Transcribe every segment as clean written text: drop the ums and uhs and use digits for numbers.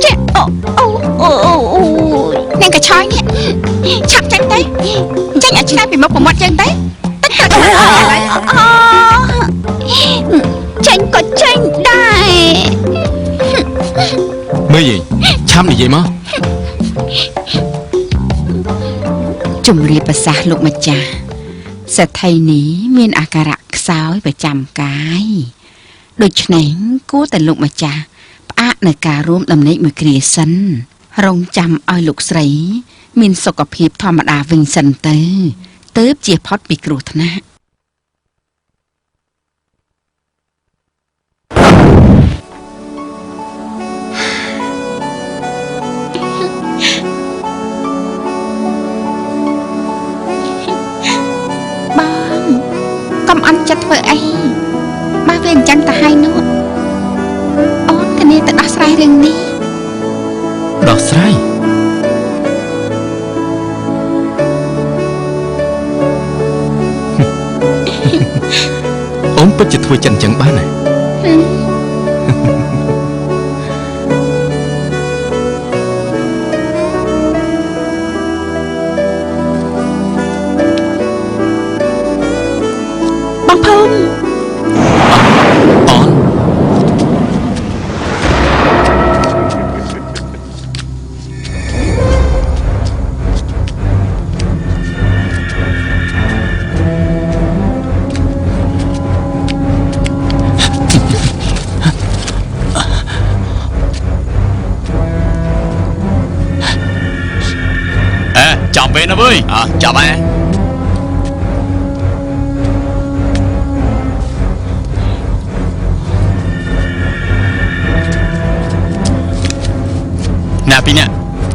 ចេះអូអ្នកកឆយនេះឆាប់ចេញទៅចេញឲ្យឆ្ងាយពីមុខប្រមាត់យើងទៅចេញក៏ចេញដែរមើលយីឆាប់និយាយមកជំរាបប្រសាសន៍លោកម្ចាស់សេដ្ឋីនេះមានអាការៈខ្សោយប្រចាំកាយដូច្នេះគួរតែលោកម្ចាស់ផ្អាកនៅការរួមដំណេកមួយគ្រាសិនរងចាំឲ្យលោកស្រីមានសុខភាពធម្មតាវិញសិនទៅទើបជៀសផុតពីគ្រោះថ្នាក់ចិត្តធ្វើអីបើវាអញ្ចឹងទៅហើយនោះអូនគ្នាទៅដោះស្រាយរឿងនេះដោះស្រាយអូនពិតជាធ្វើចិត្តអញ្ចឹងបានទេចាំពេលណាវើយចាំហើយណាពីនេះ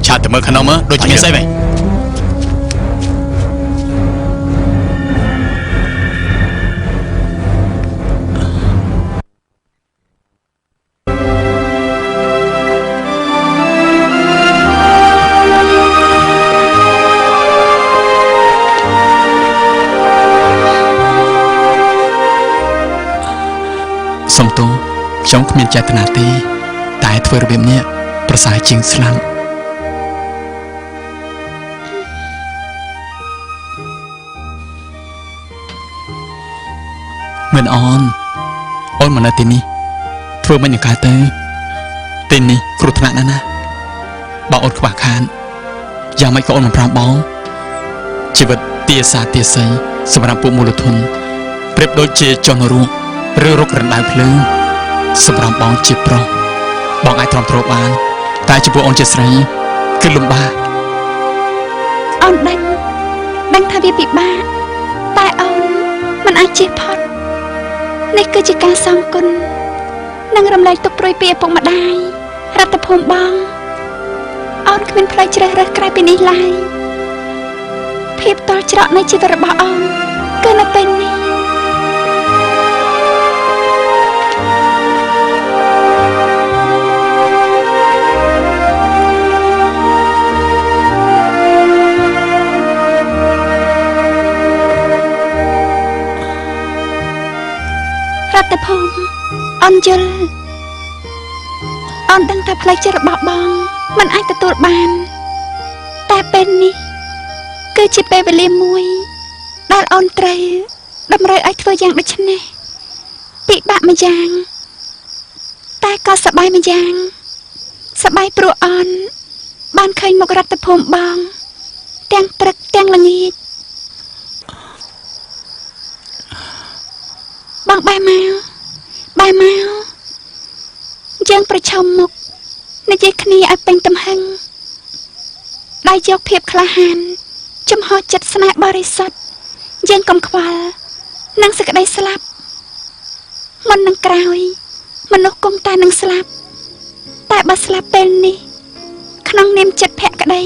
ឆាតទៅមើលខាងនោះមើលដូចជាមានស្អីវិញសំទោសខ្ញុំគ្មានចេតនាទេតែធ្វើរបៀបនេះប្រសើរជាងស្លាប់មិនអូនមកនៅទីនេះធ្វើមិនយ៉ាងកើតទៅទីនេះគ្រោះថ្នាក់ណាស់ណាបើអូនខ្វះខានយ៉ាងម៉េចក៏អូនមិនប្រាំបងជីវិតទាសាទាស័យសម្រាប់ពួកមូលធនប្រៀបដូចជាចុះនរកឬរុករណ្ដៅភ្លើងសម្រាប់បងជាប្រុសបងអាចទ្រាំទ្របានតែចំពោះអូនជាស្រីគឺលំបាកអូនដឹងថាវាពិបាកតែអូនមិនអាចជៀសផុតនេះគឺជាការសងគុណនិងរំលែកទុក្ខព្រួយពីឪពុកម្ដាយរដ្ឋភូមិបងអូនគ្មានផ្លូវជ្រើសរើសក្រៅពីនេះឡើយភាពតល់ច្រកនៃជីវិតរបស់អូនគឺនៅពេលនេះរដ្ឋភូមិអូនយល់អូនដឹងថាផ្លូវចិត្តរបស់បងមិនអាចទទួលបានតែពេលនេះគឺជាពេលវេលាមួយដែលអូនត្រូវតម្រូវឲ្យធ្វើយ៉ាងដូចនេះពិបាកម្យ៉ាងតែក៏សប្បាយម្យ៉ាងសប្បាយព្រោះអូនបានឃើញមុខរដ្ឋភូមិបងទាំងព្រឹកទាំងល្ងាចបងបែរមកយើងប្រឈមមុខនិយាយគ្នាឲ្យពេញទំហឹងដែលយកភាពក្លាហានចំហចិត្តស្នេហ៍បរិសុទ្ធយើងកុំខ្វល់នឹងសេចក្តីស្លាប់មុននឹងក្រោយមនុស្សគង់តែនឹងស្លាប់តែបើស្លាប់ពេលនេះក្នុងនាមចិត្តភក្តី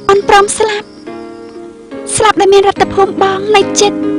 អូនព្រមស្លាប់ដែលមានរដ្ឋភូមិបងនៅចិត្ត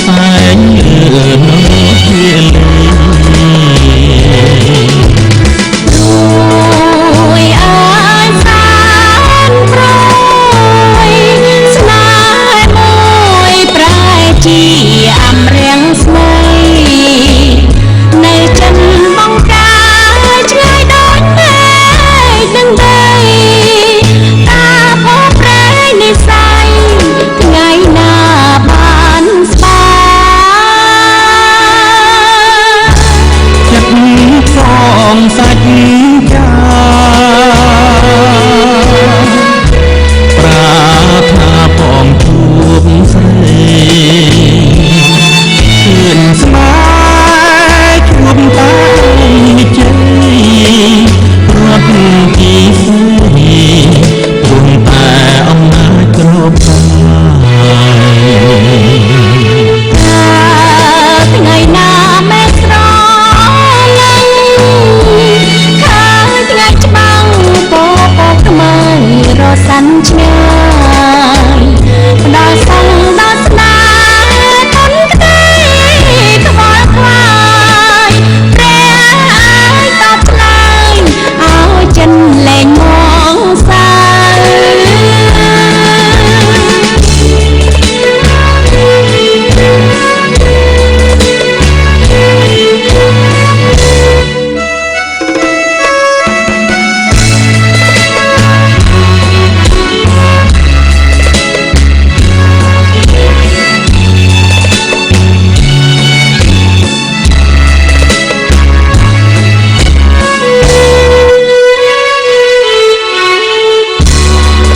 តែងរឿងវាលេមួយអើយសានប្រយស្នេហ៍មួយប្រែជាអំរាំងស្មីនៅចិនបងកាឆ្ងាយដូចពេកនឹងដីតាភពប្រែនិស័យថ្ងៃណាបានស្បាចិត្តសងសាច់ចាប្រាថ្នាបងជួបស្រីឃើញស្នេហ៍ជួបតែជ័យរត់ពីស្រីព្រមតែអំណាចគ្រប់ថ្ងៃណាមេស្រឡាញ់ឃើញថ្ងៃច្បាំងពពកថ្មីរសាន់ឆ្ងាយផ្ដល់សងដល់ស្នេហ៍ទុនក្តីខ្វល់ខ្វាយព្រះអាយតបឆ្លើយឲ្យចិនលែងមកសើ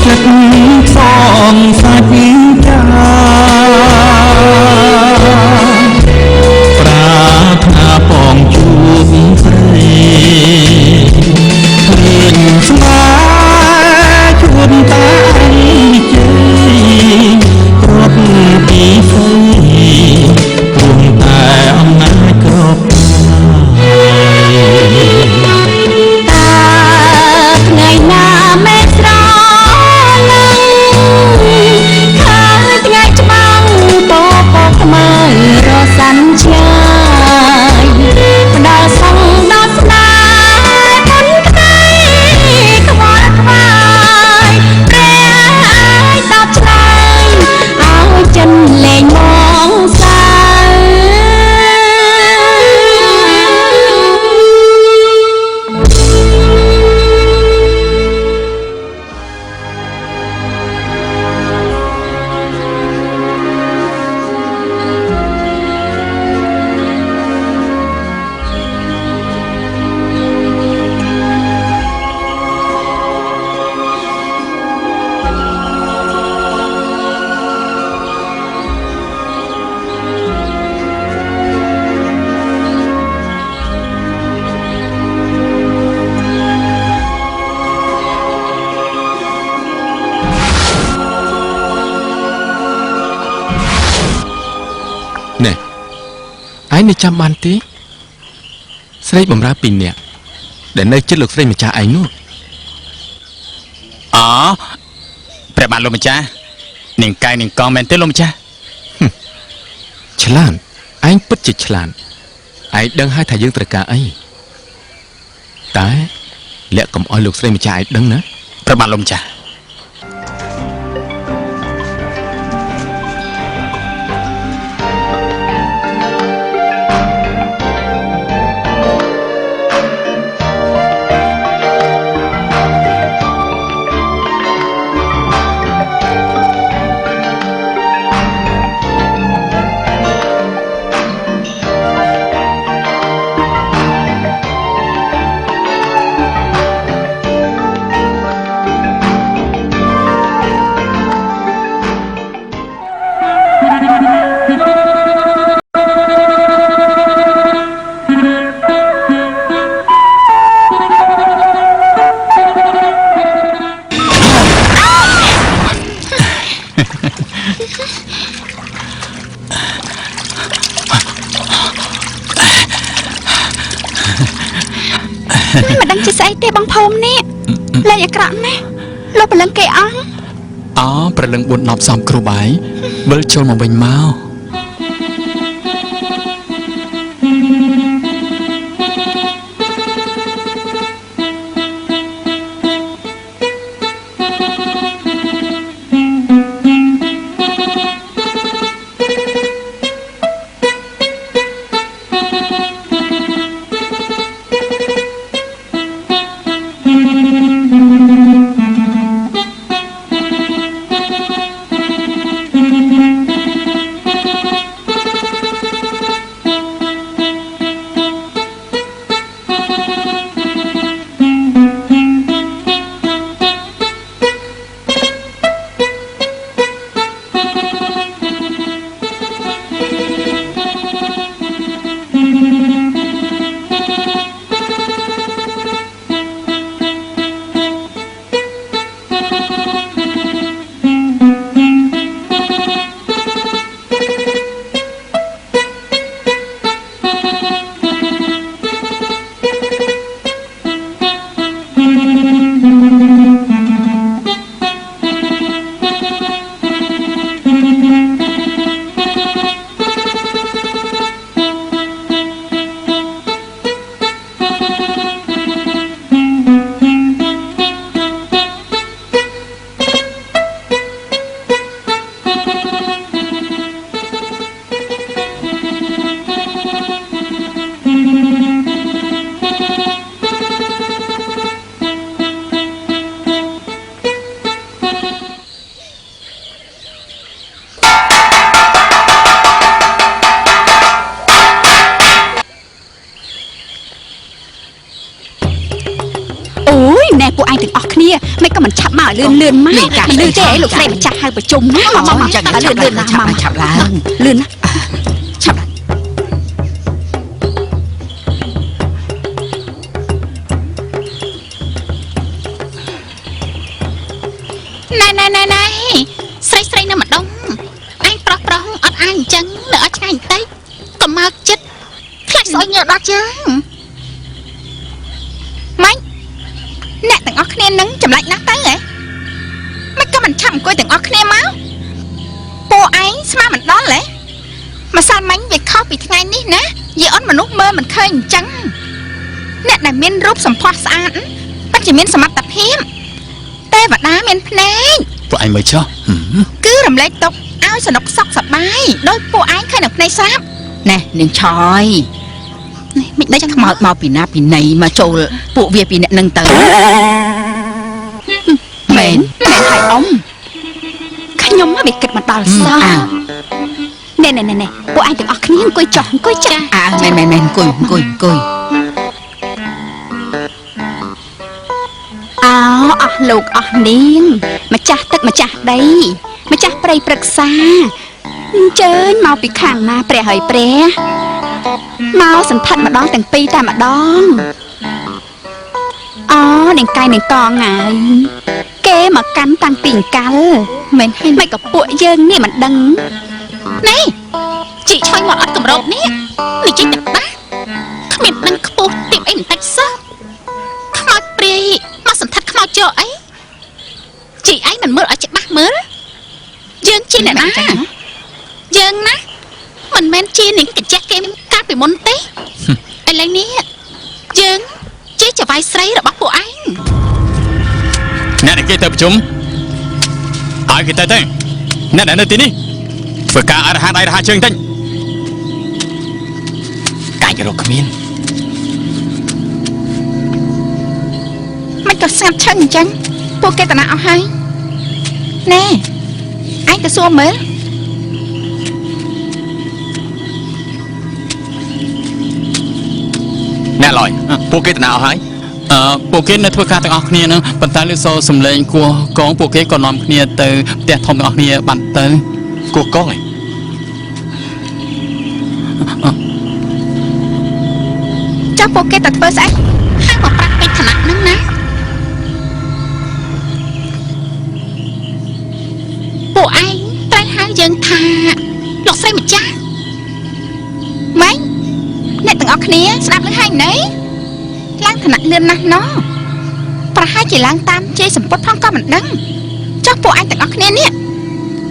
ចិត្តសងសាច់ចាប្រាថ្នាបងជួបស្រីឃើញស្នេហ៍ជួបតែជ័យគ្រប់ពីស្រីព្រមតែអំណាចគ្រប់តាថ្ងៃណាមេស្រឡាញ់ឃើញថ្ងៃច្បាំងពពកថ្មីរសាន់ឆ្ងាយផ្ដល់សងដល់ស្នេហ៍ទុនក្តីខ្វល់ខ្វាយព្រះអាយតបឆ្លើយឲ្យចិនលែងមកសើណែឯងនៅចាំបានទេស្រីបំរើ2នាក់ដែលនៅជិតលោកស្រីម្ចាស់ឯងនោះ អូព្រះបាទលោកម្ចាស់នាងកាយនាងកងមែនទេលោកម្ចាស់ ឆ្លាតឯងពិតជាឆ្លាតឯងដឹងហើយថាយើងត្រូវការអីតែលាក់កុំអោយលោកស្រីម្ចាស់ឯងដឹងណា ព្រះបាទលោកម្ចាស់មិនដឹងជាស្អីទេបងភូមិនេះលេងអាក្រក់ណាស់លោកប្រលឹងគេអស់ ប្រលឹង4 10សំគ្រូបាយវិលចូលមកវិញមក មិនក៏មិនឆាប់មកលឿនមកមិនលឿនទេលោកស្រីម្ចាស់ហៅប្រជុំណាមកចាំលឿនណាស់មកឆាប់ឡើងលឿនណាឆាប់ណែស្រីនៅម្ដុំអញប្រុសអត់អាយអញ្ចឹងនៅអត់ឆ្ងាយបន្តិចកុំមកចិត្តខ្លាចស្អុយញើដល់យើងម៉េចអ្នកទាំងអស់គ្នានឹងចម្លែកណាស់ទៅហ៎មិនក៏មិនឆាប់អង្គុយទាំងអស់គ្នាមកពួកឯងស្មានមិនដល់ហ៎ម្សិលមិញវាខុសពីថ្ងៃនេះណាយីអូនមនុស្សមើលមិនឃើញអញ្ចឹងអ្នកដែលមានរូបសម្ផស្សស្អាតពិតជាមានសមត្ថភាពទេវតាមានភ្នែកពួកឯងមើលចុះគឺរំលែកទុកឲ្យសនុកសុខសប្បាយដោយពួកឯងឃើញនៅភ្នែកស្រាប់ណែនាងឆយមិនដឹងខ្មោចមកពីណាពីណីមកចូលពួកវាពីអ្នកនឹងទៅមែនហើយអ៊ំខ្ញុំមកវាគិតមកដល់សោះណែពួកឯងទាំងអស់គ្នាអង្គុយចុះអង្គុយចាមែនអង្គុយអស់លោកអស់នាងម្ចាស់ទឹកម្ចាស់ដីម្ចាស់ព្រៃព្រឹក្សាអញ្ជើញមកពីខាងណាព្រះហើយព្រះមកសន្ធិដ្ឋម្ដងទាំងពីរតែម្ដងនាងកាយនាងកងហើយគេមកកាន់តាំងពីអង្កលមែនហើយមិនក៏ពួកយើងនេះមិនដឹងនេះជីឆុយមកអត់កម្រោបនេះនិយាយតែបាក់គ្មានដឹងខ្ពស់ទៀបអីបន្តិចសោះខ្មោចព្រាយមកសន្ធិដ្ឋខ្មោចចោអីជីឯងមិនមើលឲ្យច្បាស់មើលយើងជាអ្នកណាយើងណាមិនមែនជានាងកញ្ចក់គេកាលពីមុនទេឥឡូវនេះយើងជាចៅវាយស្រីរបស់ពួកឯងអ្នកគេទៅប្រជុំឲ្យគេទៅអ្នកនៅទីនេះធ្វើការអរហាដៃរហ័សជើងតិចកាយរកគ្មានមិនក៏ស្ងាត់ឈឹងអញ្ចឹងពួកគេតាណាអស់ហើយណែឯងទៅសួរមើលអ្នកឡយពួកគេតាណាអស់ហើយពួកគេនៅធ្វើការទាំងអស់គ្នានឹងប៉ុន្តែលើសូសំឡេងគោះកងពួកគេក៏នាំគ្នាទៅផ្ទះធំទាំងអស់គ្នាបាត់ទៅគោះកងឯងចាំពួកគេទៅធ្វើស្អីហាក់មកប្រាប់ពេកឋានៈហ្នឹងណាពួកឯងត្រូវហៅយើងថាលោកស្រីម្ចាស់ម៉េចអ្នកទាំងអស់គ្នាស្ដាប់ឮហើយណែឡើងឋានៈលឿនណាស់ណោះប្រហែលជាឡើងតាមជ័យសម្ពុតផងក៏មិនដឹងចុះពួកឯងទាំងអស់គ្នានេះ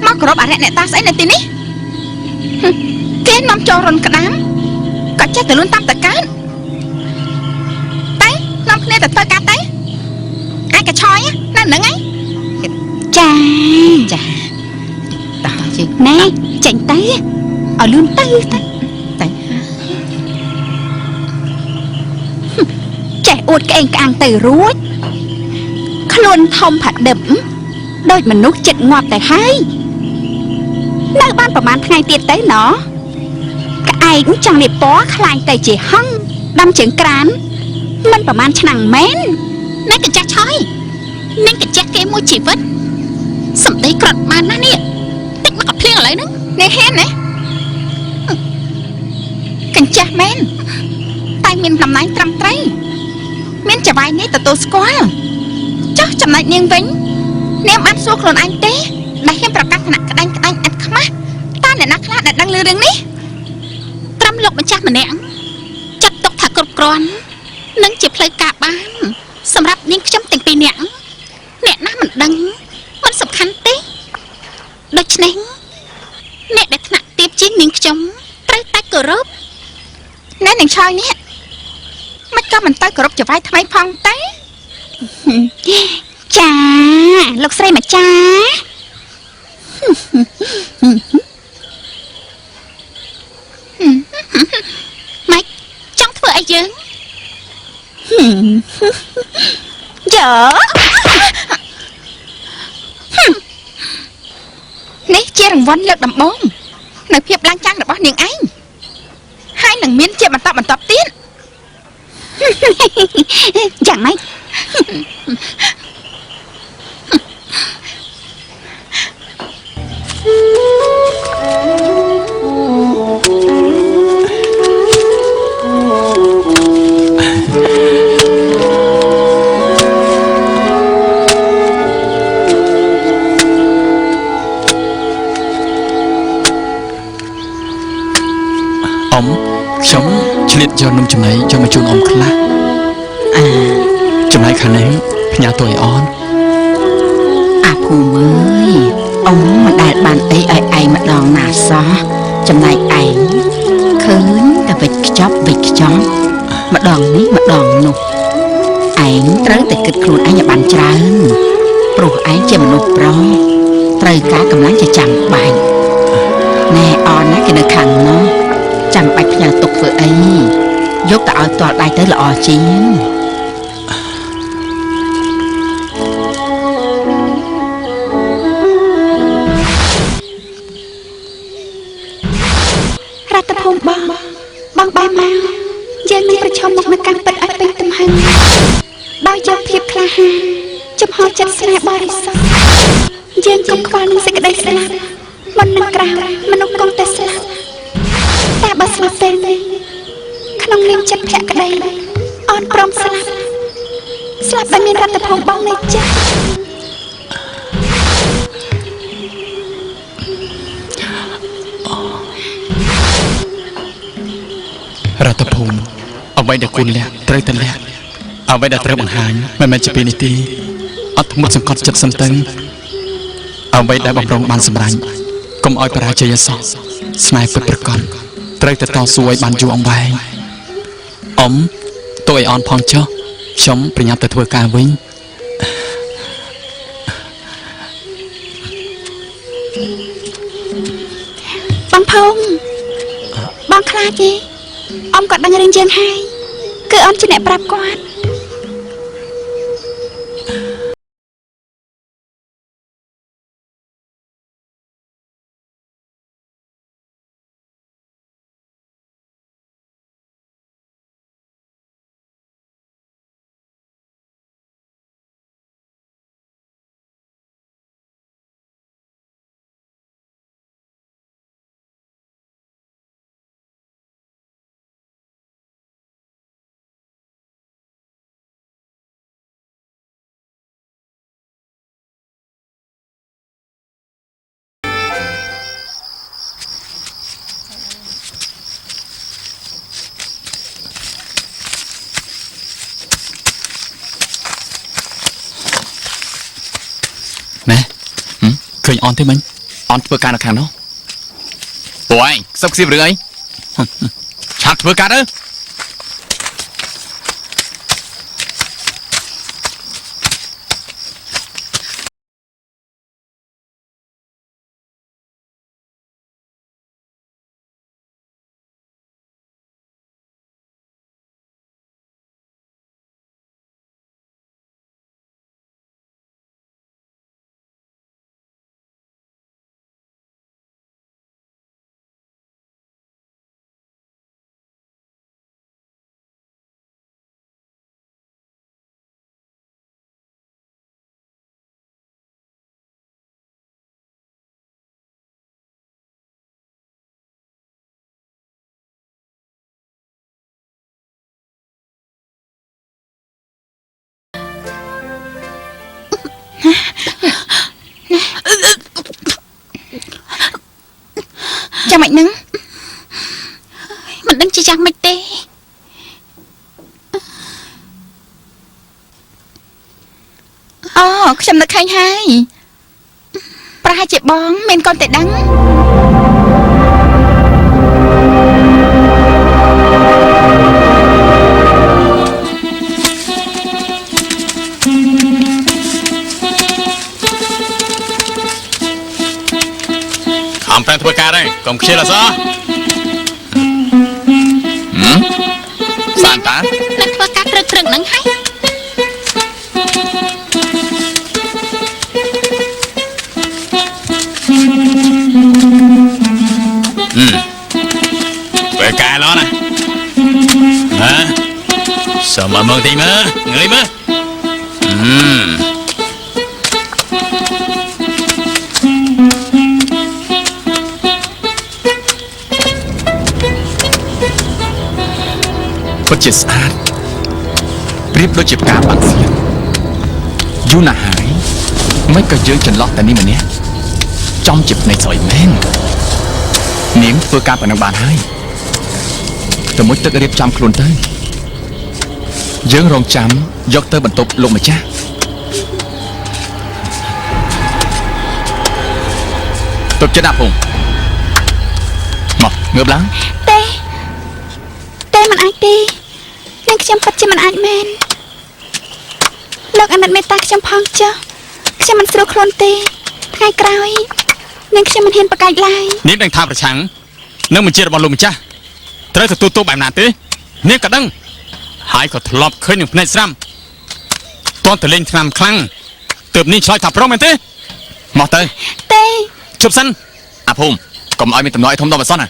មកគោរពអរិយអ្នកតាស្អីនៅទីនេះគេនាំចូលរុនក្តាមក៏ចេះតែលួនតាមតកើតតែនាំគ្នាទៅធ្វើការទៅឯងក៏ឆយនៅហ្នឹងឯងចាតោះជិះណែចេញទៅឲ្យលឿនទៅចេះអួតក្អេងក្អាងទៅរួចខ្លួនធំផាដឹបដូចមនុស្សចិត្តងាប់ទៅហើយនៅបានប្រហែលថ្ងៃទៀតទៅណោះក្អែងចង់លាបពណ៌ខ្លាញ់ទៅជាហឹងដាំជើងក្រានមិនប្រហែលឆ្នាំមែននេះកញ្ចាស់ឆយនឹងកញ្ចាស់គេមួយជីវិតសំដីក្រត់បានណានេះតិចមកភ្លៀងឥឡូវហ្នឹងនេះហ៊ានណាកញ្ចាស់មែនតែមានតំណែងត្រឹមត្រូវមានចៅវាយនេះទទួលស្គាល់ចុះចំណែកនាងវិញនាងបានសួរខ្លួនឯងទេដែលហ៊ានប្រកាសឋានៈក្តាញ់ឥតខ្មាស់តើអ្នកណាខ្លះដែលដឹងឮរឿងនេះត្រឹមលោកម្ចាស់ម្នាក់ចាត់ទុកថាគ្រប់គ្រាន់នឹងជាផ្លូវការបានសម្រាប់នាងខ្ញុំទាំងពីរនាក់អ្នកណាមិនដឹងមិនសំខាន់ទេដូច្នេះអ្នកដែលថ្នាក់ទាបជាងនាងខ្ញុំត្រូវតែគោរពណែនាងឆយនេះមិនក៏មិនទៅគោរពចៅវាយថ្មីផងទេចាលោកស្រីម្ចាស់ម៉េចចង់ធ្វើអីយើងយើនេះជារង្វាន់លើកដំបូងនៅភាពឡើងចាំងរបស់នាងឯងហើយនឹងមានជាបន្តទៀតយ៉ាងម៉េច អ៊ំខ្ញុំឆ្លៀតយកនំចំណីយកមកជូនអ៊ំខ្លះចំណែកខាងនេះផ្ញើទៅឲ្យអូន អាភូមិអើយអ៊ំមិនដែលបានអីឲ្យឯងម្ដងណាសោះចំណែកឯងឃើញតែវិចខ្ចប់ម្ដងនេះម្ដងនោះឯងត្រូវតែគិតខ្លួនឯងឲ្យបានច្រើនព្រោះឯងជាមនុស្សប្រុសត្រូវការកម្លាំងជាចាំបាច់ណែអនណាគេនៅខាងនោះចាំបាច់ផ្ញើទុកធ្វើអីយកទៅឲ្យទាល់ដៃទៅល្អជាង រដ្ឋភូមិបងបែរមកយើងនឹងប្រឈមមុខនឹងការពិតឲ្យពេញទំហឹងដោយយកភាពក្លាហានចំហចិត្តស្នេហ៍បរិសុទ្ធយើងកុំខ្វល់នឹងសេចក្តីស្លាប់មិននឹងក្រៅមនុស្សគង់តែស្លាប់តែបើស្លាប់ពេលនេះក្នុងនាមចិត្តភក្តីអូនព្រមស្លាប់ដោយមានរដ្ឋភូមិបងនៃចិត្ត រដ្ឋភូមិអ្វីដែលគុណលះត្រូវតែលះអ្វីដែលត្រូវបង្ហាញមិនមែនជាពីនេះទេអត់ធ្មត់សង្កត់ចិត្តសន្ទឹងអ្វីដែលបំរុងបានសម្រេចកុំឲ្យបរាជ័យសោះស្នេហ៍ពិតប្រាកដត្រូវតែតស៊ូឲ្យបានយូរអង្វែងអ៊ំតួយអនផងចុះខ្ញុំប្រញាប់ទៅធ្វើការវិញ បងភូមិបងខ្លាចទេអ៊ំក៏ដឹងរឿងយើងហើយគឺអ៊ំជាអ្នកប្រាប់គាត់ ឃើញអនទេមិញអនធ្វើការនៅខាងនោះអូយសឹកស៊ីបរឿងអីឆាប់ធ្វើការទៅចាំមិននឹងមិនដឹងជាយ៉ាងម៉េចទេអូខ្ញុំនឹកឃើញហើយប្រហែលជាបងមានកូនតែដឹង អំប្រាំធ្វើការហើយកុំខ្ជិលអសោះសានតា នឹងធ្វើការក្រឹកហ្នឹងហើយ ធ្វើការឡោះណាសូមមើលតិចមើលងើយមើល ពិតជាស្អាតប្រៀបដូចជាផ្កាបាំងសៀនយូរណាស់ហើយមិនក៏យើងចន្លោះតែនេះម្នាក់ចំជាភ្នែកស្អុយមែននាងធ្វើការប៉ុណ្ណឹងបានហើយទៅមុជទឹករៀបចំខ្លួនទៅយើងរងចាំយកទៅបន្ទប់លោកម្ចាស់ទុកចិត្តដាក់ពងមកងើបឡើងទេមិនអាចទេនឹងខ្ញុំពិតជាមិនអាចមែនលោកអាណិតមេត្តាខ្ញុំផងចុះខ្ញុំមិនស្រួលខ្លួនទេថ្ងៃក្រោយនឹងខ្ញុំមិនហ៊ានប្រកែកឡើយនាងដឹងថាប្រឆាំងនឹងបញ្ជារបស់លោកម្ចាស់ត្រូវទទួលទោសបែបណាទេនាងក៏ដឹងហើយក៏ធ្លាប់ឃើញនឹងភ្នែកស្រាំតន់តលេងឆ្នាំខ្លាំងទើបនាងឆ្លើយថាប្រុសមែនទេមកទៅទេជប់សិនអាភូមិកុំឲ្យមានតំណែងធំដល់មិនសោះណា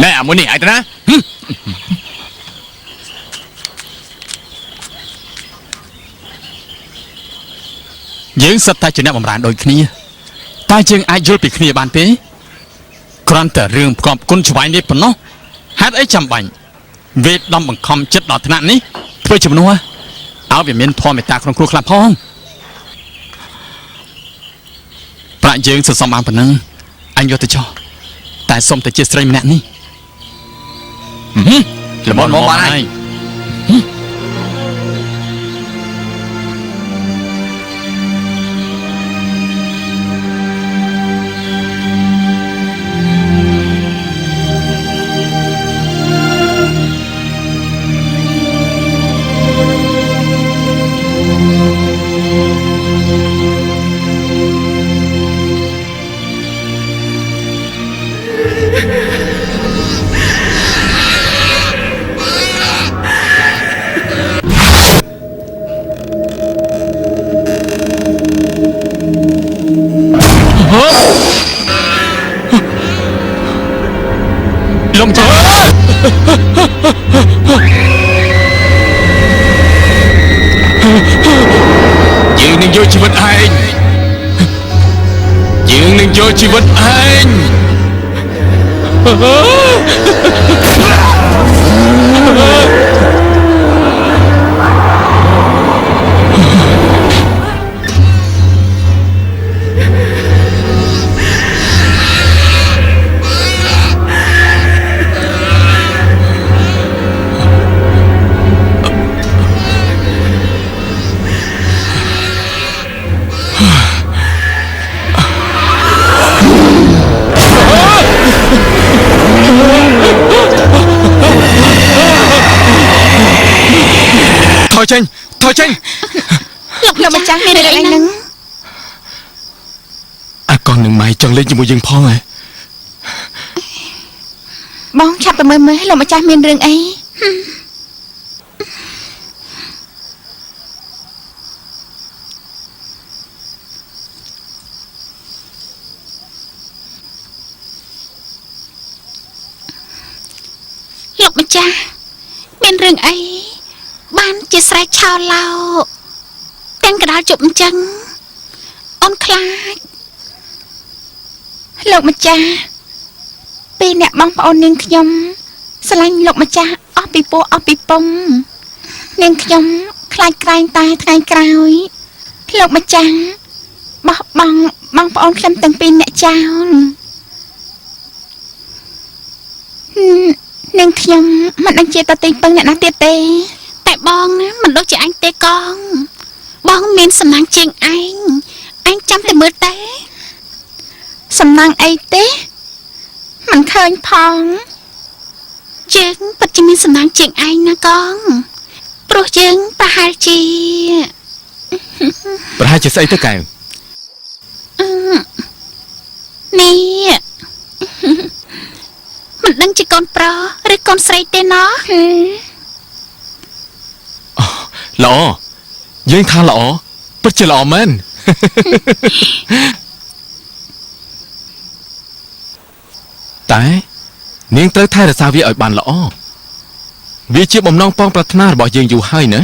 ណែអាមួយនេះឯទៅណាយើងសិតតែជាអ្នកបម្រើដូចគ្នាតែយើងអាចយល់ពីគ្នាបានទេគ្រាន់តែរឿងផ្គប់គុណច្បាយនេះប៉ុណ្ណោះហេតុអីចាំបាញ់វេដំបង្ខំចិត្តដល់ថ្នាក់នេះធ្វើជំនួសឲ្យវាមានធម៌មេត្តាក្នុងគ្រួខ្លះផងប្រាក់យើងសន្សំបានប៉ុណ្ណឹងអញយកទៅចោះតែសុំតែជាស្រីម្នាក់នេះល្មមមកបានហើយលំចាយើងនឹងយកជីវិតឯងយើងនឹងយកជីវិតឯងថយចេញលោកម្ចាស់មានរឿងអីហ្នឹងអាកូននឹងម៉ៃចង់លេងជាមួយយើងផងហ៎បងឆាប់ទៅមើលលោកម្ចាស់មានរឿងអីលោកម្ចាស់មានរឿងអីបានជាស្រែកឆោឡោទាំងកដាលជប់អញ្ចឹងអូនខ្លាចលោកម្ចាស់ពីអ្នកបងប្អូននាងខ្ញុំស្រឡាញ់លោកម្ចាស់អស់ពីពោះអស់ពីពុំនាងខ្ញុំខ្លាចក្រែងតែថ្ងៃក្រោយលោកម្ចាស់បោះបង់បងប្អូនខ្ញុំទាំងពីរអ្នកចោលនាងខ្ញុំមិនដឹងជាតទីពឹងអ្នកណាទៀតទេតែបងណាមិនដូចជាអញទេកងបងមានសំណាងជាងឯងចាំតែមើលទេសំណាងអីទេមិនឃើញផងយើងពិតជាមានសំណាងជាងឯងណាកងព្រោះយើងប្រហែលជាស្អីទៅកែវនេះមិនដឹងជាកូនប្រុសឬកូនស្រីទេណោះល្អយើងថាល្អពិតជាល្អមែនតែនាងត្រូវថែរក្សាវាឲ្យបានល្អវាជាបំណងពងប្រាថ្នារបស់យើងយូរហើយណា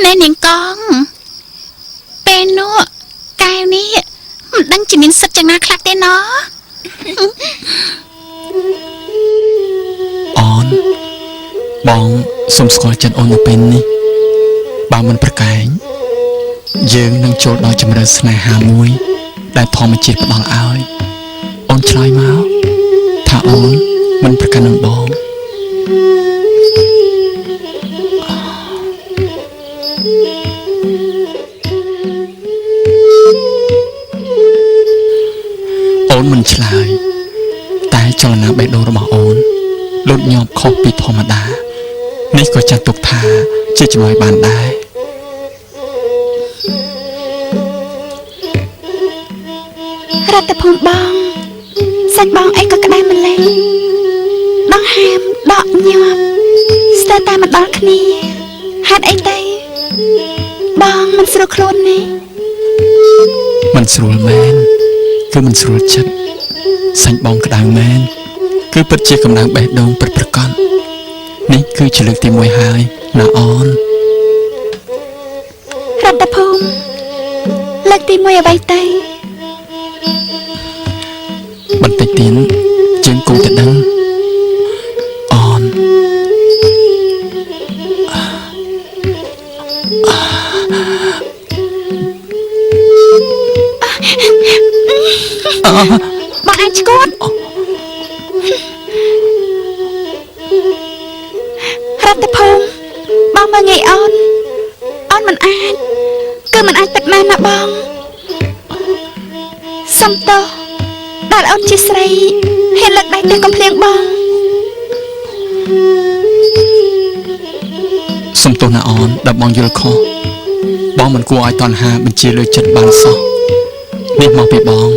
ណែនាងកងពេលនោះកែវនេះមិនដឹងជាមានសិទ្ធិយ៉ាងណាខ្លះទេណោះ បងសុំស្គាល់ចិត្តអូននៅពេលនេះបើមិនប្រកែកយើងនឹងចូលដល់ជម្រើសស្នេហាមួយដែលធម្មជាតិផ្ដល់ឲ្យអូនឆ្លើយមកថាអូនមិនប្រកាន់នឹងបងអូនមិនឆ្លើយតែចលនាបេះដូងរបស់អូនលូតញាប់ខុសពីធម្មតានេះក៏ចាត់ទុកថាជាជំនួយបានដែររដ្ឋភូមិបងសាច់បងអីក៏ក្តៅម្លេះដងហាមដកញាប់ស្ទើរតែមកដល់គ្នាហេតុអីទៅបងមិនស្រួលខ្លួននេះ មិនស្រួលមែនគឺមិនស្រួលចិត្តសាច់បងក្តៅមែនគឺពិតជាកម្ដៅបេះដូងពិតប្រាកដនេះគឺជាលើកទី1ហើយណាអូនរដ្ឋភូមិលើកទី1អ្វីទៅបន្តិចទៀតជាងគង់តែដឹងអូនបងអាចឈួតរដ្ឋភូមិបងមើលងាយអូនមិនអាចគឺមិនអាចទឹកណាស់ណាបងសុំទោសដែលអូនជាស្រីហ៊ានលើកដៃទះកំភ្លៀងបងសុំទោសណាអូនដែលបងយល់ខុសបងមិនគួរឲ្យតណ្ហាបញ្ជាលើចិត្តបានសោះនេះមកពីបង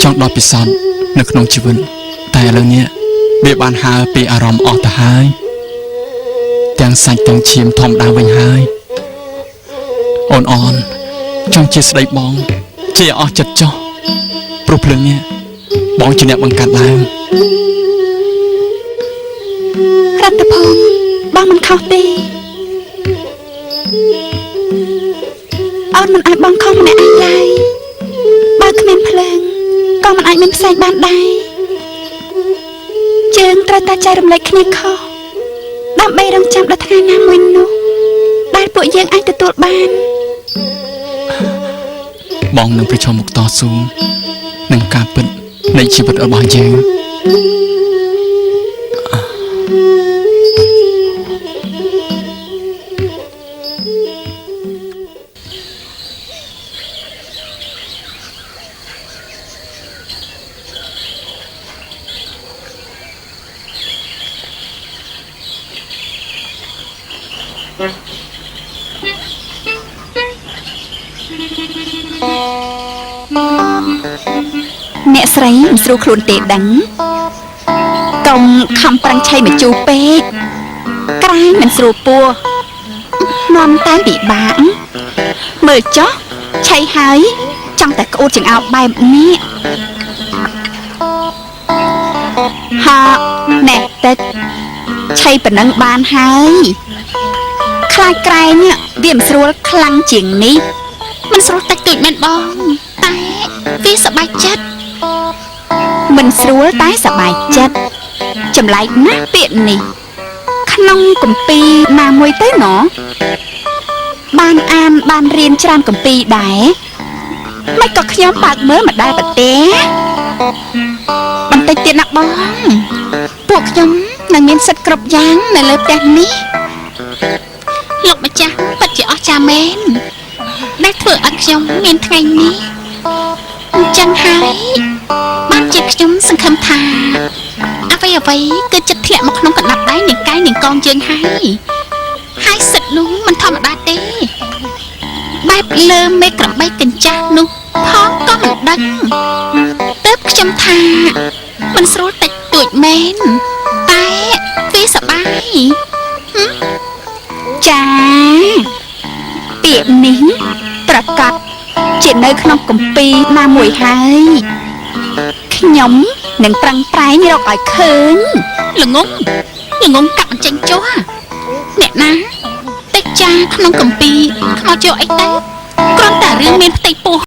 ចង់ដល់ពិសោធន៍នៅក្នុងជីវិតតែឥឡូវនេះវាបានហើរពីអារម្មណ៍អស់ទៅហើយទាំងសាច់ទាំងឈាមធម្មតាវិញហើយអូនចង់ជាស្ដីបងជាអស់ចិត្តចុះព្រោះភ្លើងនេះបងជាអ្នកបង្កាត់ឡើងរដ្ឋភូមិបងមិនខុសទេអូនមិនអាចបងខុសម្នាក់ឯងឡើយបើគ្មានភ្លើងក៏មិនអាចមានផ្សែងបានដែរជើងត្រូវតែចែករំលែកគ្នាខុសដើម្បីរងចាំដល់ថ្ងៃណាមួយនោះដែលពួកយើងអាចទទួលបានបងនឹងប្រឈមមុខតស៊ូនឹងការពិតនៃជីវិតរបស់យើង អ្នកស្រីមិនស្រួលខ្លួនទេដឹងកុំខំប្រឹងឆៃមកជូរពេកក្រែងមិនស្រួលពោះនាំតែពិបាកមើលចុះឆៃហើយចង់តែក្អួតចង្អោបបែបនេះហាណែតិចឆៃប៉ុណ្ណឹងបានហើយខ្លាចក្រែងវាមិនស្រួលខ្លាំងជាងនេះមិនស្រួលតិចតួចមែនបងតែវាសប្បាយចិត្តមិនស្រួលតែសប្បាយចិត្តចម្លែកណាស់ពាក្យនេះក្នុងគម្ពីរណាមួយទៅណោះបានអានបានរៀនច្រើនគម្ពីរដែរមិនក៏ខ្ញុំបើកមើលម្ដាយប្រទេសបន្តិចទៀតណាបងពួកខ្ញុំនឹងមានសិទ្ធិគ្រប់យ៉ាងនៅលើផ្ទះនេះលោកម្ចាស់ពិតជាអស្ចារ្យមែនដែលធ្វើឲ្យខ្ញុំមានថ្ងៃនេះអញ្ចឹងហើយបានជាខ្ញុំសង្ឃឹមថាអ្វីគឺចិត្តធ្លាក់មកក្នុងកណ្ដាប់ដៃនាងកាយនាងកងយើងហើយសិទ្ធនោះមិនធម្មតាទេបែបលើមេក្របីកញ្ចាស់នោះផងក៏មិនដឹងទើបខ្ញុំថាមិនស្រួលតិចតួចមែនតែវាសប្បាយចាពាក្យនេះប្រកាសជានៅក្នុងគម្ពីរណាមួយហើយខ្ញុំនឹងប្រឹងប្រែងរកឲ្យឃើញល្ងងកាប់អញ្ចឹងចុះអ្នកណាតិចចាក្នុងគម្ពីរខ្មោចយកអីទៅគ្រាន់តែរឿងមានផ្ទៃពោះ